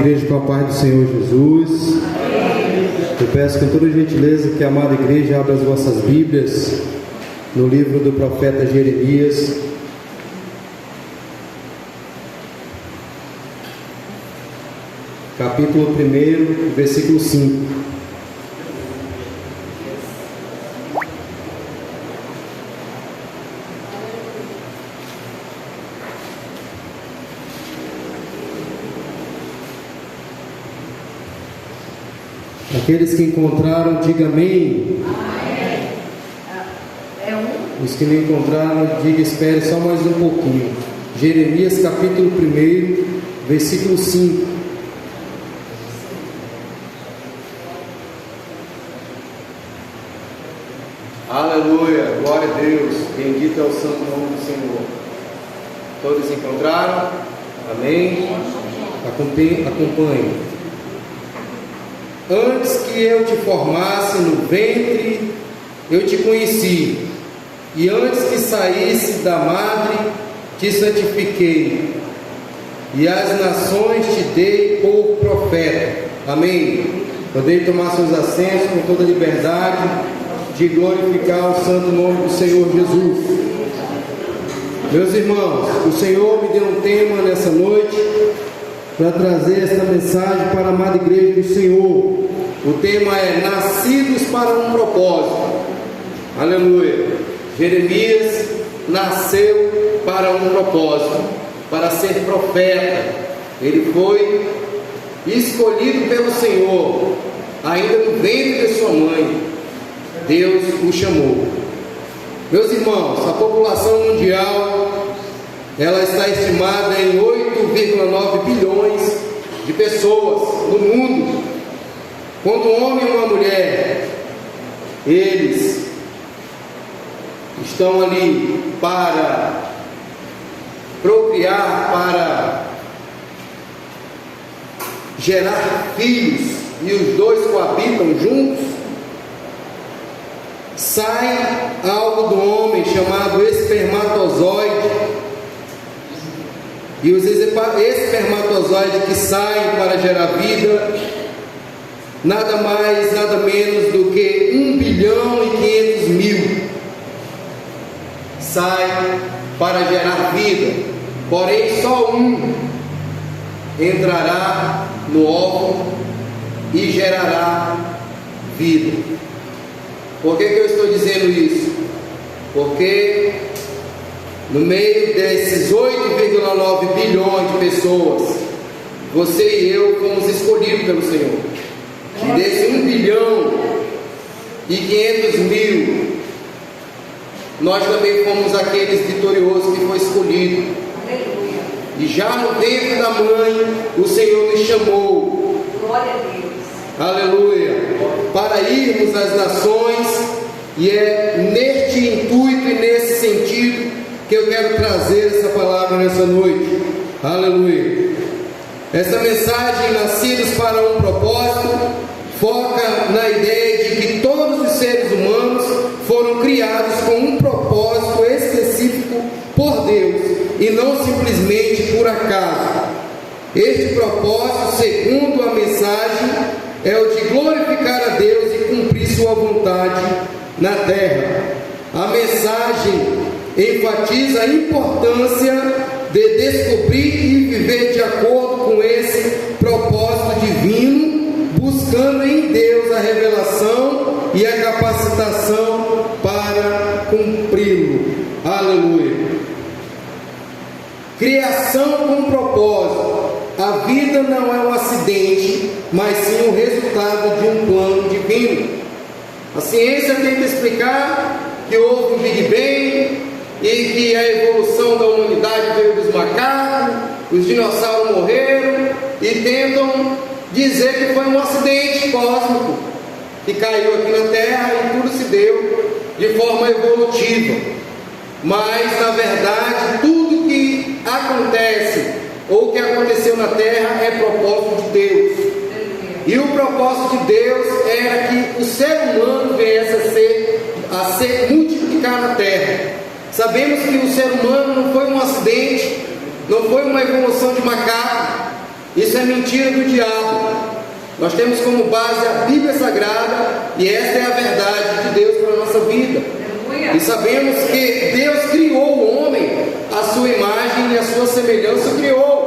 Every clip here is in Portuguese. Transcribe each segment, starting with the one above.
Igreja, com a paz do Senhor Jesus. Eu peço com toda gentileza que a amada igreja abra as vossas Bíblias no livro do profeta Jeremias, capítulo 1, versículo 5. Aqueles que encontraram, diga amém. Os que não encontraram, diga espere só mais um pouquinho. Jeremias capítulo 1, versículo 5. Aleluia, glória a Deus, bendito é o santo nome do Senhor. Todos encontraram? Amém? Acompanhe. Antes que eu te formasse no ventre, eu te conheci, e antes que saísse da madre, te santifiquei, e às nações te dei por profeta. Amém? Podem tomar seus assentos com toda liberdade de glorificar o santo nome do Senhor Jesus. Meus irmãos, o Senhor me deu um tema nessa noite para trazer esta mensagem para a amada igreja do Senhor. O tema é nascidos para um propósito. Aleluia. Jeremias nasceu para um propósito, para ser profeta. Ele foi escolhido pelo Senhor, ainda no ventre de sua mãe. Deus o chamou. Meus irmãos, a população mundial, ela está estimada em 8,9 bilhões de pessoas no mundo. Quando um homem e uma mulher, eles estão ali para procriar, para gerar filhos, e os dois coabitam juntos, sai algo do homem chamado espermatozoide. E os espermatozoides que saem para gerar vida, nada mais, nada menos do que 1 bilhão e 500 mil sai para gerar vida. Porém, só um entrará no óvulo e gerará vida. Por que eu estou dizendo isso? Porque no meio desses 8,9 bilhões de pessoas, você e eu fomos escolhidos pelo Senhor. E desse 1 bilhão e 500 mil, nós também fomos aqueles vitoriosos que foi escolhido. E já no ventre da mãe, o Senhor nos chamou. Glória a Deus. Aleluia. Para irmos às nações, e é neste intuito e nesse sentido que eu quero trazer essa palavra nessa noite. Aleluia. Essa mensagem, nascidos para um propósito, foca na ideia de que todos os seres humanos foram criados com um propósito específico por Deus, e não simplesmente por acaso. Este propósito, segundo a mensagem, é o de glorificar a Deus e cumprir sua vontade na terra. A mensagem enfatiza a importância de descobrir e viver de acordo com esse propósito divino, buscando em Deus a revelação e a capacitação para cumpri-lo. Aleluia. Criação com propósito. A vida não é um acidente, mas sim o resultado de um plano divino. A ciência tenta explicar que houve um Big Bang e que a evolução da humanidade veio dos macacos, os dinossauros morreram, e tentam dizer que foi um acidente cósmico que caiu aqui na Terra e tudo se deu de forma evolutiva. Mas na verdade tudo que acontece ou que aconteceu na Terra é propósito de Deus. E o propósito de Deus era que o ser humano viesse a ser multiplicar na Terra. Sabemos que o ser humano não foi um acidente, não foi uma evolução de macaco, Isso é mentira do diabo. Nós temos como base a Bíblia Sagrada e esta é a verdade de Deus para a nossa vida. E sabemos que Deus criou o homem à sua imagem e à sua semelhança criou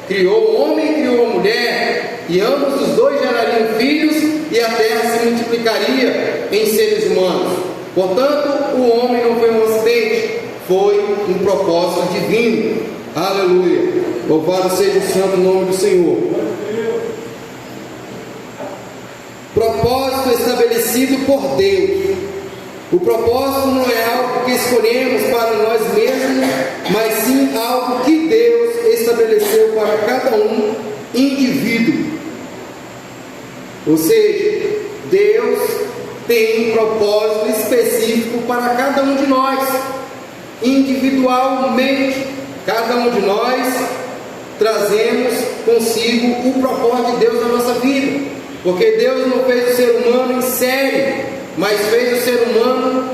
o homem e criou a mulher, e ambos os dois gerariam filhos e a terra se multiplicaria em seres humanos. Portanto, o homem não foi um acidente, foi um propósito divino. Aleluia, louvado seja o santo nome do Senhor. Propósito estabelecido por Deus. O propósito não é algo que escolhemos para nós mesmos, mas sim algo que Deus estabeleceu para cada um indivíduo. Ou seja, Deus tem um propósito específico para cada um de nós, individualmente. Cada um de nós trazemos consigo o propósito de Deus na nossa vida, porque Deus não fez o ser humano em série, mas fez o ser humano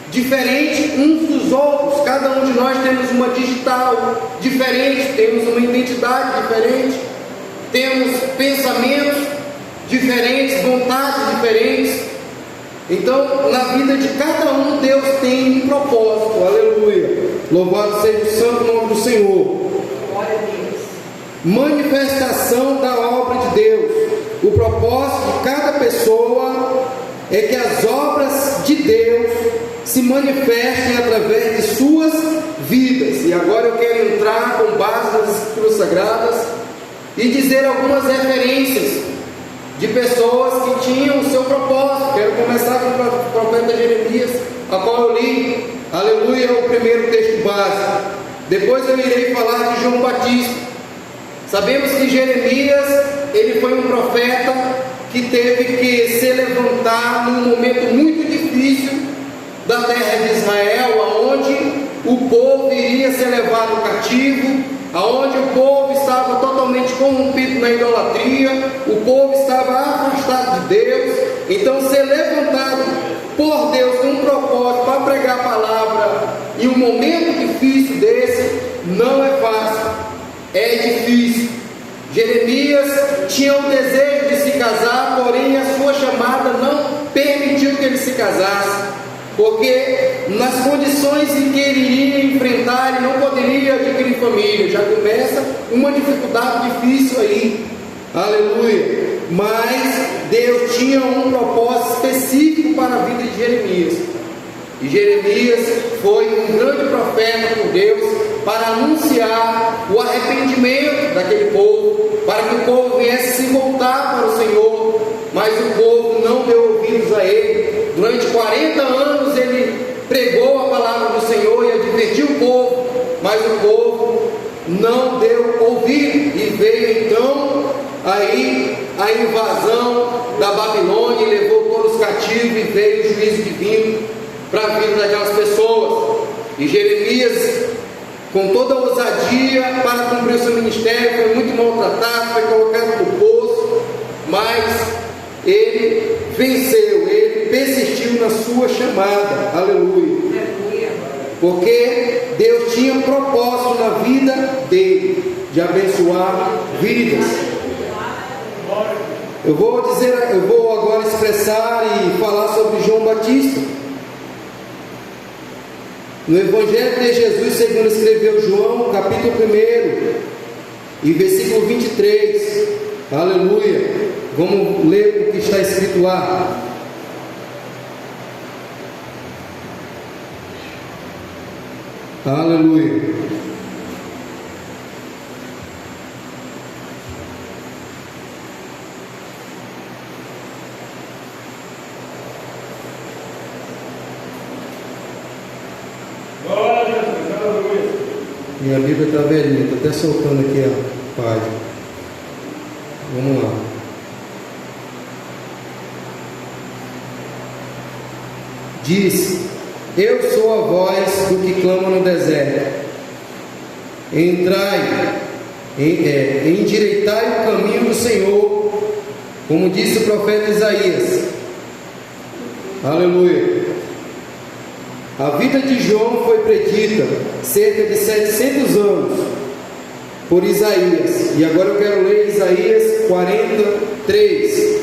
diferente uns dos outros. Cada um de nós temos uma digital diferente, temos uma identidade diferente, temos pensamentos diferentes, vontades diferentes. Então, na vida de cada um, Deus tem um propósito. Aleluia, louvado seja o santo nome do Senhor. Manifestação da obra de Deus. O propósito de cada pessoa é que as obras de Deus se manifestem através de suas vidas. E agora eu quero entrar com base nas Escrituras Sagradas e dizer algumas referências de pessoas que tinham o seu propósito. Quero começar com o profeta Jeremias, a qual eu li. Aleluia, é o primeiro texto base. Depois eu irei falar de João Batista. Sabemos que Jeremias, ele foi um profeta que teve que se levantar num momento muito difícil da terra de Israel, aonde o povo iria ser levado cativo, aonde o povo estava totalmente corrompido na idolatria, o povo estava afastado de Deus. Então, ser levantado por Deus com um propósito para pregar a palavra em um momento difícil desse, não é fácil, é difícil. Jeremias tinha o desejo de se casar, porém a sua chamada não permitiu que ele se casasse, porque nas condições em que ele iria enfrentar, ele não poderia adquirir família. Já começa uma dificuldade difícil aí. Aleluia. Mas Deus tinha um propósito específico para a vida de Jeremias, e Jeremias foi um grande profeta por Deus para anunciar o arrependimento daquele povo, para que o povo viesse se voltar para o Senhor. Mas o povo não deu ouvidos a ele. Durante 40 anos ele pregou a palavra do Senhor e advertiu o povo, mas o povo não deu ouvido. E veio então aí a invasão da Babilônia, e levou todos cativos, e veio o juízo divino para a vida daquelas pessoas. E Jeremias, com toda a ousadia para cumprir o seu ministério, foi muito maltratado, foi colocado no poço, mas ele venceu, ele persistiu na sua chamada. Aleluia. Porque Deus tinha um propósito na vida dele, de abençoar vidas. Eu vou agora expressar e falar sobre João Batista. No Evangelho de Jesus, segundo escreveu João, capítulo 1 e versículo 23. Aleluia. Vamos ler o que está escrito lá. Aleluia. Minha Bíblia está velhinha, estou até soltando aqui a página. Vamos lá. Diz: eu sou a voz do que clama no deserto. Entrai, endireitai o caminho do Senhor, como disse o profeta Isaías. Aleluia. A vida de João foi predita cerca de 700 anos por Isaías. E agora eu quero ler Isaías 43.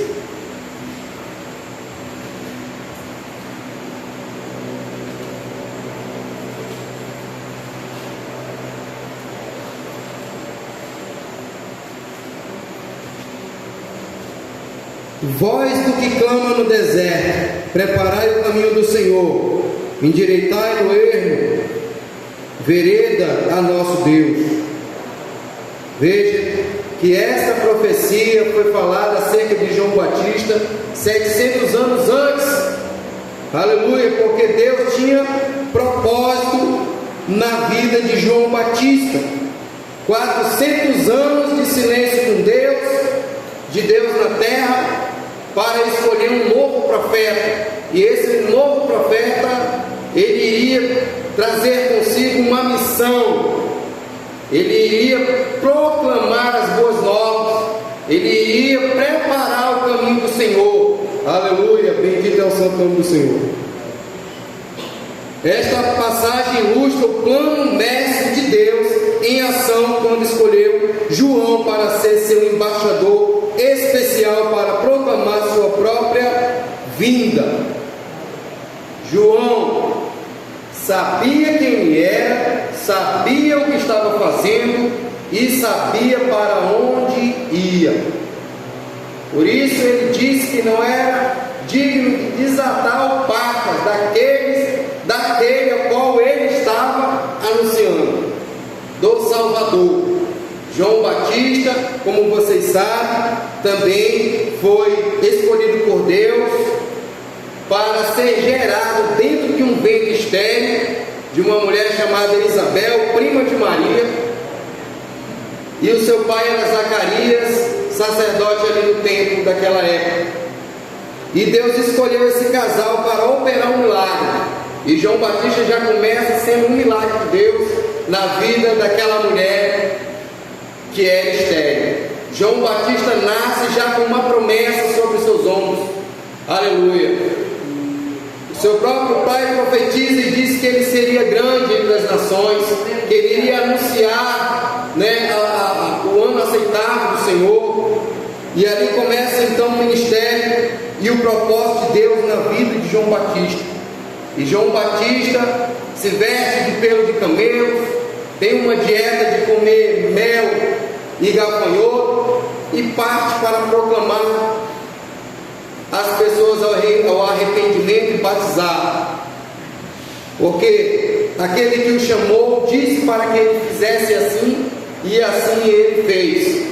Voz do que clama no deserto, preparai o caminho do Senhor, endireitai no ermo, vereda a nosso Deus. Veja que esta profecia foi falada acerca de João Batista 700 anos antes. Aleluia, porque Deus tinha propósito na vida de João Batista. 400 anos de silêncio com Deus, de Deus na terra, para escolher um novo profeta. E esse novo profeta, ele iria trazer consigo uma missão. Ele iria proclamar as boas novas. Ele iria preparar o caminho do Senhor. Aleluia, bendito é o santo nome do Senhor. Esta passagem ilustra o plano mestre de Deus em ação quando escolheu João para ser seu embaixador especial para proclamar sua própria vinda. João sabia quem ele era, sabia o que estava fazendo e sabia para onde ia. Por isso ele disse que não era digno de desatar o pacto daquele a qual ele estava anunciando, do Salvador. João Batista, como vocês sabem, também foi escolhido por Deus para ser gerado dentro de um ventre estéril de uma mulher chamada Isabel, prima de Maria, e o seu pai era Zacarias, sacerdote ali no templo daquela época. E Deus escolheu esse casal para operar um milagre, e João Batista já começa sendo um milagre de Deus na vida daquela mulher que era estéril. João Batista nasce já com uma promessa sobre seus ombros. Aleluia. O seu próprio pai profetiza e diz que ele seria grande entre as nações, que ele iria anunciar, o ano aceitável do Senhor. E ali começa então o ministério e o propósito de Deus na vida de João Batista. E João Batista se veste de pelo de camelo, tem uma dieta de comer mel e gafanhoto e parte para proclamar as pessoas ao arrependimento e batizar. Porque aquele que o chamou disse para que ele fizesse assim, e assim ele fez.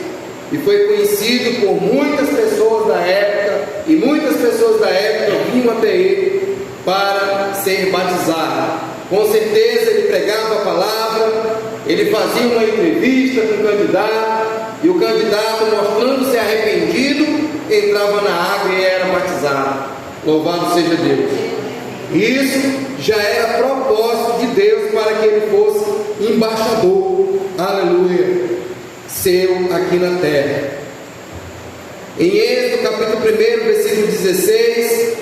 E foi conhecido por muitas pessoas da época, e muitas pessoas da época vinham até ele para ser batizado. Com certeza ele pregava a palavra, ele fazia uma entrevista com o candidato, e o candidato, mostrando-se arrependido, entrava na água e era batizado. Louvado seja Deus. Isso já era propósito de Deus para que ele fosse embaixador, aleluia, seu aqui na terra. Em Êxodo capítulo 1, versículo 16,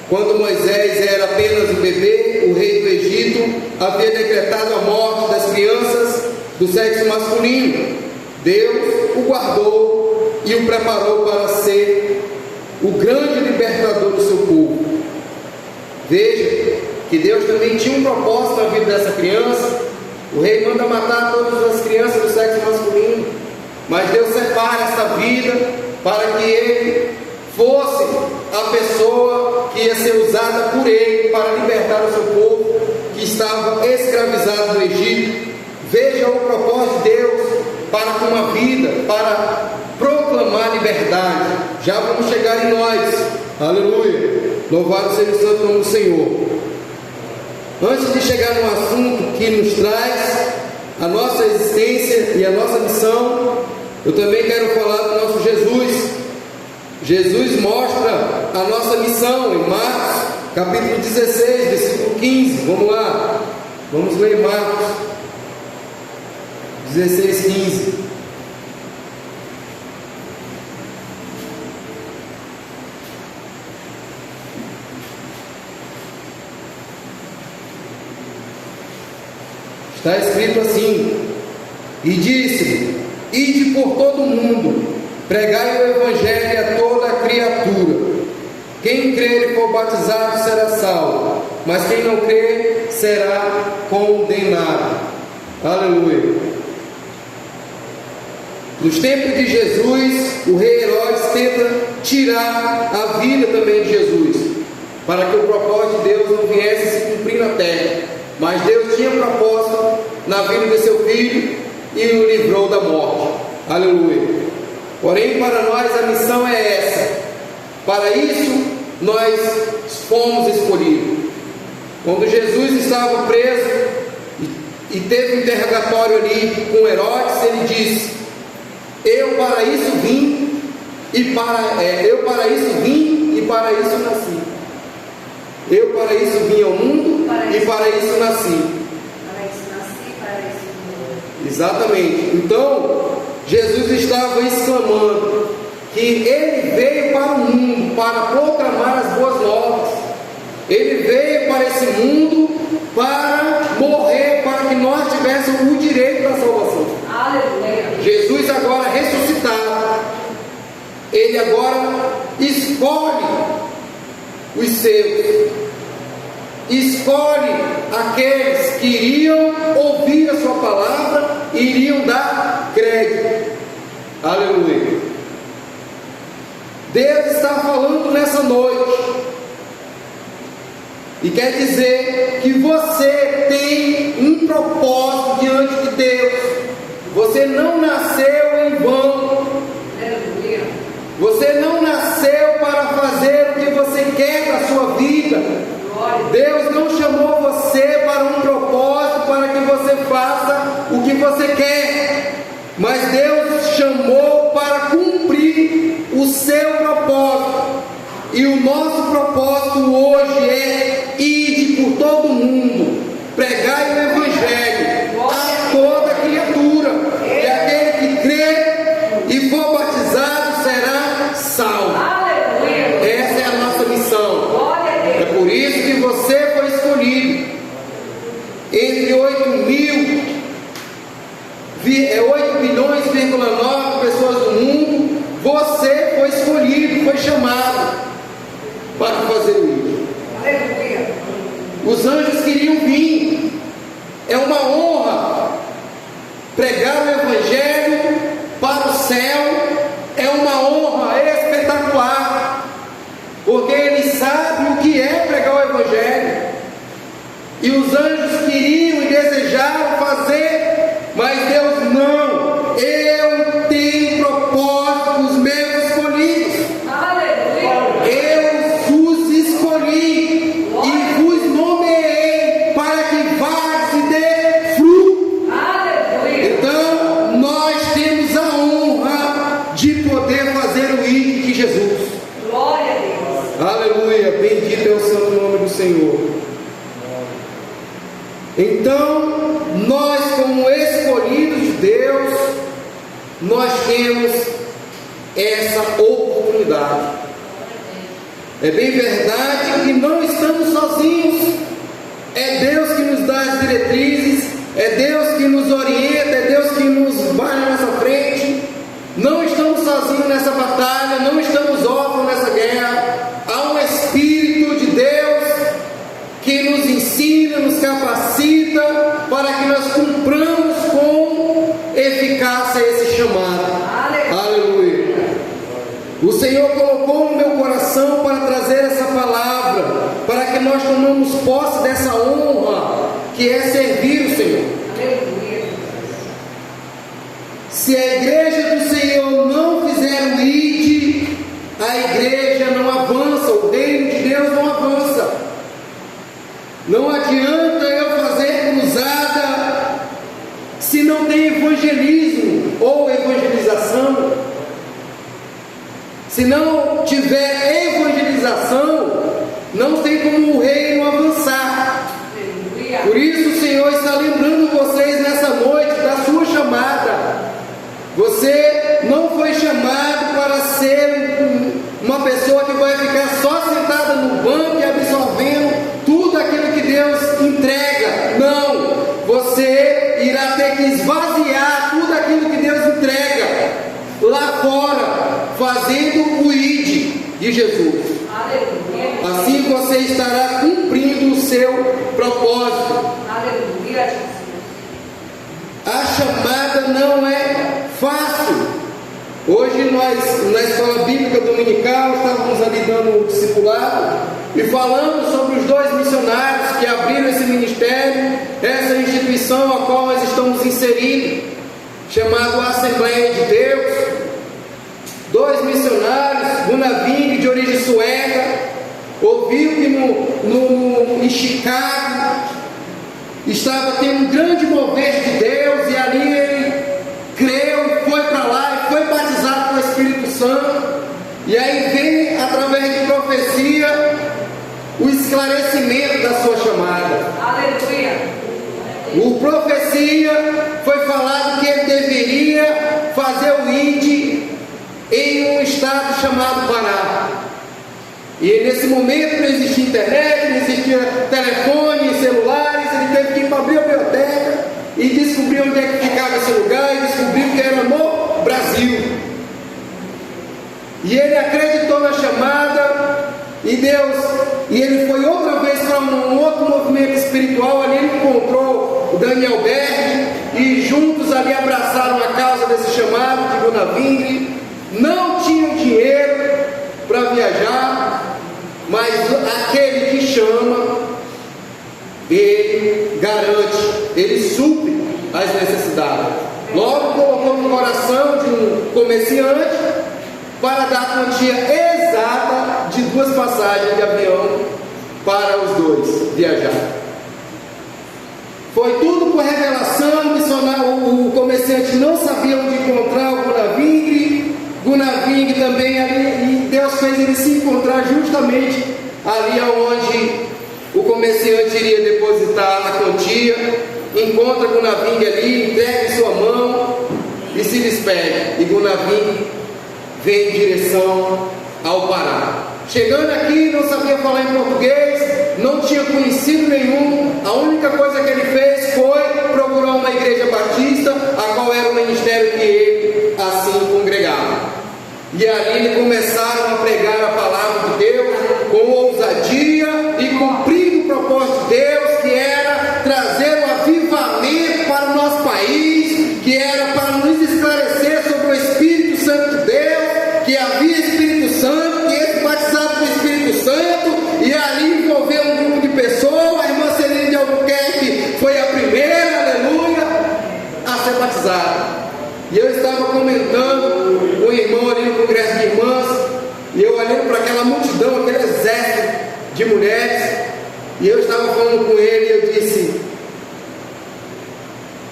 quando Moisés era apenas um bebê, o rei do Egito havia decretado a morte das crianças do sexo masculino. Deus o guardou e o preparou para ser o grande libertador do seu povo. Veja que Deus também tinha um propósito na vida dessa criança. O rei manda matar todas as crianças do sexo masculino, mas Deus separa essa vida para que ele fosse a pessoa que ia ser usada por ele para libertar o seu povo que estava escravizado no Egito. Veja o propósito de Deus para com uma vida, para proclamar liberdade. Já vamos chegar em nós. Aleluia. Louvado seja o santo nome do Senhor. Antes de chegar no assunto que nos traz a nossa existência e a nossa missão, eu também quero falar do nosso Jesus. Jesus mostra a nossa missão em Marcos capítulo 16, versículo 15. Vamos lá, vamos ler Marcos 16, 15. Está escrito assim: E disse-lhe: ide por todo o mundo, pregai o Evangelho a toda a criatura. Quem crer e for batizado será salvo, mas quem não crer será condenado. Aleluia. Nos tempos de Jesus, o rei Herodes tenta tirar a vida também de Jesus, para que o propósito de Deus não viesse se cumprir na terra. Mas Deus tinha propósito na vida de seu filho e o livrou da morte. Aleluia. Porém, para nós a missão é essa. Para isso nós fomos escolhidos. Quando Jesus estava preso e teve um interrogatório ali com Herodes, ele disse: eu para isso vim e para isso nasci. Eu para isso vim ao mundo e para isso nasci. Exatamente. Então Jesus estava exclamando que ele veio para o mundo para proclamar as boas novas. Ele veio para esse mundo para morrer, para que nós tivéssemos o direito da salvação. Aleluia. Jesus agora ressuscitado, ele agora escolhe os seus, escolhe aqueles que iriam ouvir a sua palavra e iriam dar crédito. Aleluia. Deus está falando nessa noite e quer dizer que você tem um propósito diante de Deus. Você não nasceu em vão. Você não nasceu para fazer o que você quer da sua vida. Deus não chamou você para um propósito para que você faça o que você quer, mas Deus chamou para cumprir o seu propósito. E o nosso propósito hoje é: ide por todo o mundo, pregai o Evangelho a toda criatura, e aquele que crer e for batizado será salvo. Essa é a nossa missão. É por isso que você foi escolhido. Entre 8 bilhões,9 pessoas do mundo, você foi escolhido, foi chamado para fazer isso. Os anjos queriam vir. É uma honra pregar o Evangelho para o céu. É uma honra espetacular, porque eles sabem o que é pregar o Evangelho. E os anjos queriam e desejaram fazer, mas Deus não. Eu tenho propósito com os meus escolhidos. Eu vos escolhi e vos nomeei para que vades e dê fruto. Então nós temos a honra de poder fazer o ID de Jesus. Glória a Deus. Aleluia. Bendito é o santo nome do Senhor. Então, nós como escolhidos de Deus, nós temos essa oportunidade. É bem verdade que não estamos sozinhos. É Deus que nos dá as diretrizes, é Deus que nos orienta, é Deus que nos vai na nossa frente. Não estamos sozinhos nessa batalha, não estamos órfãos nessa guerra. Há um Espírito de Deus que nos ensina, nos capacita para que nós cumpramos com eficácia esse chamado. Aleluia. O Senhor colocou no meu coração para trazer essa palavra, para que nós tomemos posse dessa honra que é servir o Senhor. Aleluia. Se a igreja do Senhor não fizer o ID, a igreja não avança, o reino de Deus não avança. Não adianta eu fazer cruzada se não tem evangelismo ou evangelização. Se não tiver evangelização, não tem como o reino avançar. Por isso o Senhor está lembrando vocês nessa noite da sua chamada. Você não foi chamado para ser uma pessoa que vai ficar só sentada no banco e absorvendo tudo aquilo que Deus entrega. Não, você irá ter que esvaziar fora, fazendo o ide de Jesus. Aleluia. Assim você estará cumprindo o seu propósito. Aleluia, Jesus. A chamada não é fácil. Hoje nós, na escola bíblica dominical, estávamos ali dando um discipulado e falando sobre os 2 missionários que abriram esse ministério, essa instituição a qual nós estamos inseridos, chamado Assembleia de Deus. 2 missionários, Gunnar Wing, de origem sueca, ouviu que em Chicago estava tendo um grande mover de Deus, e ali ele creu e foi para lá e foi batizado com o Espírito Santo. E aí vem, através de profecia, o esclarecimento da sua chamada. Aleluia. Por profecia foi falado que ele deveria fazer o ide em um estado chamado Pará. E nesse momento não existia internet, não existia telefone, celulares. Ele teve que ir para a biblioteca e descobrir onde é que ficava esse lugar, e descobriu que era no Brasil. E ele acreditou na chamada, e ele foi outra vez para um outro movimento espiritual. Ali ele encontrou o Daniel Berg, e juntos ali abraçaram a causa desse chamado de Gunnar Wing. Não tinham dinheiro para viajar, mas aquele que chama, ele garante, ele supre as necessidades. Logo colocou no coração de um comerciante para dar a quantia exata de 2 passagens de avião para os 2 viajar. Foi tudo por revelação. O comerciante não sabia onde encontrar o Gunnar Wing. Gunnar Wing também ali, e Deus fez ele se encontrar justamente ali onde o comerciante iria depositar a quantia. Encontra Gunnar Wing ali, entrega em sua mão e se despede. E Gunnar Wing vem em direção ao Pará. Chegando aqui, não sabia falar em português, não tinha conhecido nenhum. A única coisa que ele fez foi procurar uma igreja batista, a qual era o ministério que ele assim congregava. E ali eles começaram a pregar a palavra de Deus com ousadia e cumprindo o propósito de Deus, que era trazer o avivamento para o nosso país, que era para nos esclarecer sobre o Espírito Santo de Deus, que havia Espírito Santo, que ele batizado com o Espírito Santo, e ali envolveu um grupo de pessoas. A irmã Celina de Albuquerque foi a primeira, aleluia, a ser batizada. E eu estava comentando com o irmão ali no congresso de irmãs, e eu olhando para aquela multidão, aquele exército de mulheres, e eu estava falando com ele, e eu disse: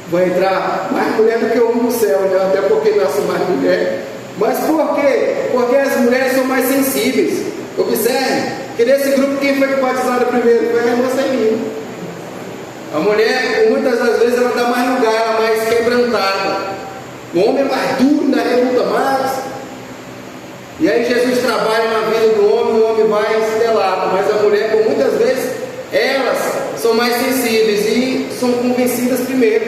vai entrar mais mulher do que homem no céu, né? Até porque nasce mais mulher. Mas por quê? Porque as mulheres são mais sensíveis. Observe que nesse grupo quem foi batizado primeiro foi a irmã Celina. A mulher, muitas das vezes, ela dá mais lugar, ela é mais quebrantada. O homem é mais duro, ainda reluta mais. E aí Jesus trabalha na vida do homem, o homem vai estelado. Mas a mulher, por muitas vezes, elas são mais sensíveis e são convencidas primeiro.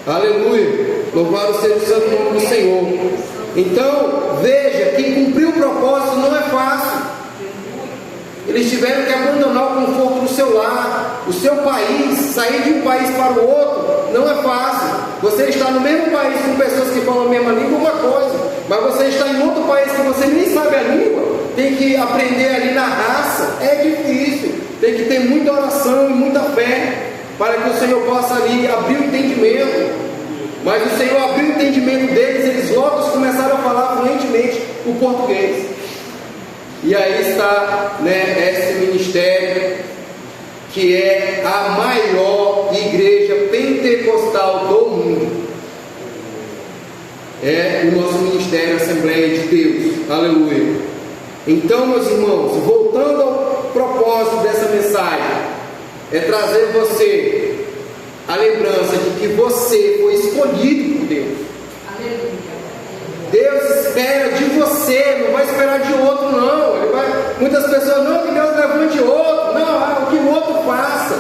Aleluia! Louvado seja o santo nome do Senhor. Então, veja que cumprir o propósito não é fácil. Eles tiveram que abandonar o conforto do seu lar, o seu país, sair de um país para o outro. Não é fácil. Você está no mesmo país com pessoas que falam a mesma língua, uma coisa, mas você está em outro país que você nem sabe a língua, tem que aprender ali na raça. É difícil. Tem que ter muita oração e muita fé para que o Senhor possa ali abrir o entendimento. Mas o Senhor abriu o entendimento deles, eles logo começaram a falar fluentemente o português. E aí está, esse ministério, que é a maior igreja pentecostal do mundo. É o nosso ministério, Assembleia de Deus. Aleluia. Então, meus irmãos, voltando ao propósito dessa mensagem, é trazer você a lembrança de que você foi escolhido por Deus. Aleluia. Deus espera de você, não vai esperar de outro, não. Muitas pessoas, não, que Deus levante outro, não, o que o outro faça.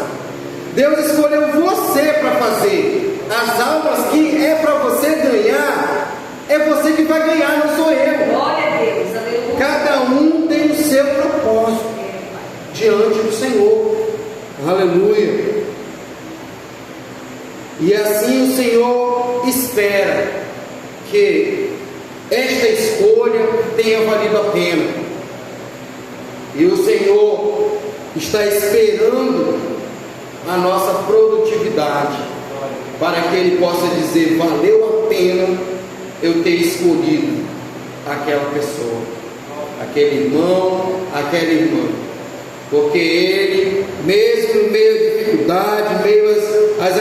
Deus escolheu você para fazer. As almas que é para você ganhar, é você que vai ganhar, não sou eu. Glória a Deus. Aleluia. Cada um tem o seu propósito diante do Senhor. Aleluia. E assim o Senhor espera que esta escolha tenha valido a pena. E o Senhor está esperando a nossa produtividade, para que Ele possa dizer: valeu a pena eu ter escolhido aquela pessoa, aquele irmão, aquela irmã, porque Ele, mesmo no meio da dificuldade, meio às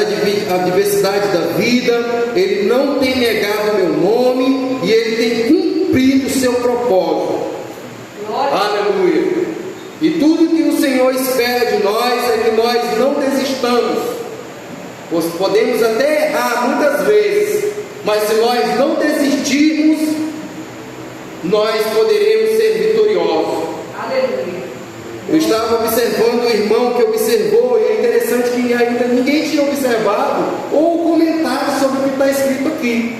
adversidades da vida, Ele não tem negado o meu nome e Ele tem cumprido o seu propósito. Aleluia. E tudo que o Senhor espera de nós é que nós não desistamos. Podemos até errar muitas vezes, mas se nós não desistirmos, nós poderemos ser vitoriosos. Aleluia. Eu estava observando o irmão que observou, e é interessante que ainda ninguém tinha observado ou comentado sobre o que está escrito aqui.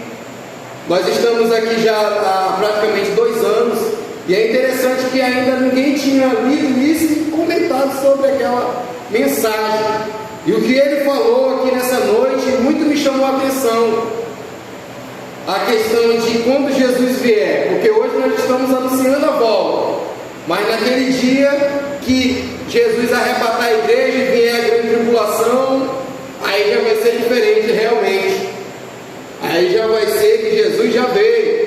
Nós estamos aqui já há praticamente 2 anos, e é interessante que ainda ninguém tinha lido isso e comentado sobre aquela mensagem. E o que ele falou aqui nessa noite muito me chamou a atenção. A questão de quando Jesus vier, porque hoje nós estamos anunciando a volta, mas naquele dia que Jesus arrebatar a igreja e vier a grande tribulação, aí já vai ser diferente realmente. Aí já vai ser que Jesus já veio.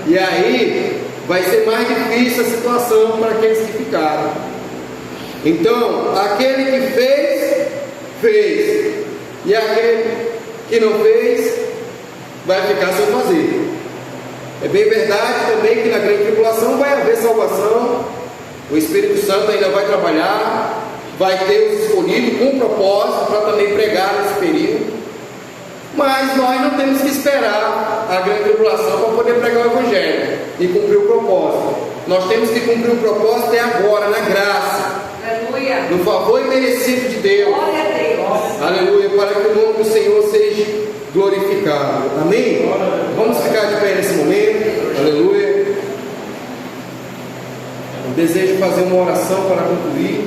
E aí vai ser mais difícil a situação para aqueles que ficaram. Então, aquele que fez, fez. E aquele que não fez, vai ficar sem fazer. É bem verdade também que na grande tribulação vai haver salvação. O Espírito Santo ainda vai trabalhar, vai ter os escolhidos com propósito para também pregar nesse período. Mas nós não temos que esperar a grande tribulação para poder pregar o Evangelho e cumprir o propósito. Nós temos que cumprir o propósito agora, na graça, Aleluia. no favor imerecido de Deus. Glória a Deus. Aleluia, para que o nome do Senhor seja glorificado. Amém? Vamos ficar de pé nesse momento. Aleluia. Eu desejo fazer uma oração para concluir.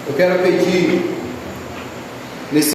Eu quero pedir nesse